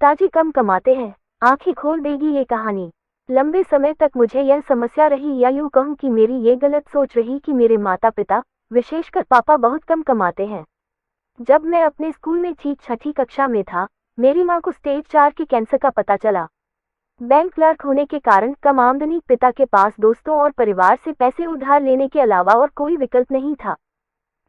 पिताजी कम कमाते हैं, आंखें खोल देगी ये कहानी। लंबे समय तक मुझे यह समस्या रही, या यूं कहूं कि मेरी ये गलत सोच रही कि मेरे माता पिता, विशेषकर पापा, बहुत कम कमाते हैं। जब मैं अपने स्कूल में थी, छठी कक्षा में था, मेरी मां को स्टेज 4 के कैंसर का पता चला। बैंक क्लर्क होने के कारण कम आमदनी, पिता के पास दोस्तों और परिवार से पैसे उधार लेने के अलावा और कोई विकल्प नहीं था।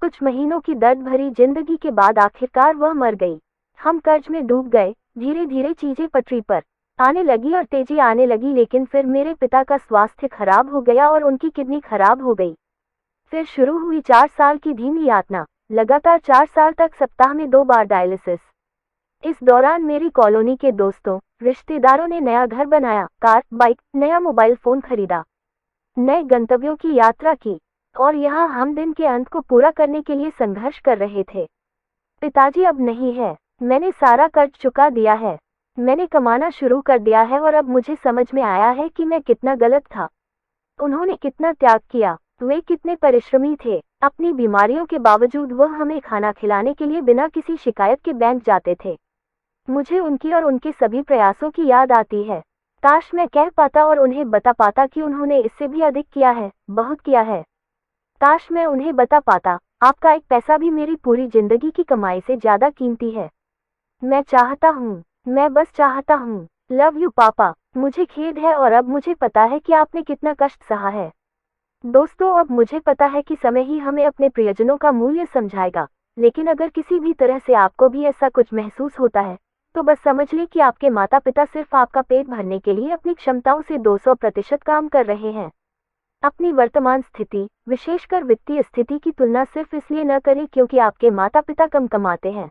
कुछ महीनों की दर्द भरी जिंदगी के बाद आखिरकार वह मर गई। हम कर्ज में डूब गए। धीरे धीरे चीजें पटरी पर आने लगी और तेजी आने लगी, लेकिन फिर मेरे पिता का स्वास्थ्य खराब हो गया और उनकी किडनी खराब हो गई। फिर शुरू हुई 4 साल की धीमी यातना, लगातार 4 साल तक सप्ताह में 2 बार डायलिसिस। इस दौरान मेरी कॉलोनी के दोस्तों, रिश्तेदारों ने नया घर बनाया, कार, बाइक, नया मोबाइल फोन खरीदा, नए गंतव्यों की यात्रा की, और यहाँ हम दिन के अंत को पूरा करने के लिए संघर्ष कर रहे थे। पिताजी अब नहीं है। मैंने सारा कर्ज चुका दिया है। मैंने कमाना शुरू कर दिया है और अब मुझे समझ में आया है कि मैं कितना गलत था। उन्होंने कितना त्याग किया, वे कितने परिश्रमी थे। अपनी बीमारियों के बावजूद वह हमें खाना खिलाने के लिए बिना किसी शिकायत के बैंक जाते थे। मुझे उनकी और उनके सभी प्रयासों की याद आती है। काश मैं कह पाता और उन्हें बता पाता कि उन्होंने इससे भी अधिक किया है, बहुत किया है। काश मैं उन्हें बता पाता, आपका एक पैसा भी मेरी पूरी जिंदगी की कमाई से ज्यादा कीमती है। मैं चाहता हूँ, मैं बस चाहता हूँ। लव यू पापा। मुझे खेद है और अब मुझे पता है कि आपने कितना कष्ट सहा है। दोस्तों, अब मुझे पता है कि समय ही हमें अपने प्रियजनों का मूल्य समझाएगा, लेकिन अगर किसी भी तरह से आपको भी ऐसा कुछ महसूस होता है, तो बस समझ लें कि आपके माता पिता सिर्फ आपका पेट भरने के लिए अपनी क्षमताओं से 200% काम कर रहे हैं। अपनी वर्तमान स्थिति, विशेषकर वित्तीय स्थिति की तुलना सिर्फ इसलिए न करें क्योंकि आपके माता पिता कम कमाते हैं।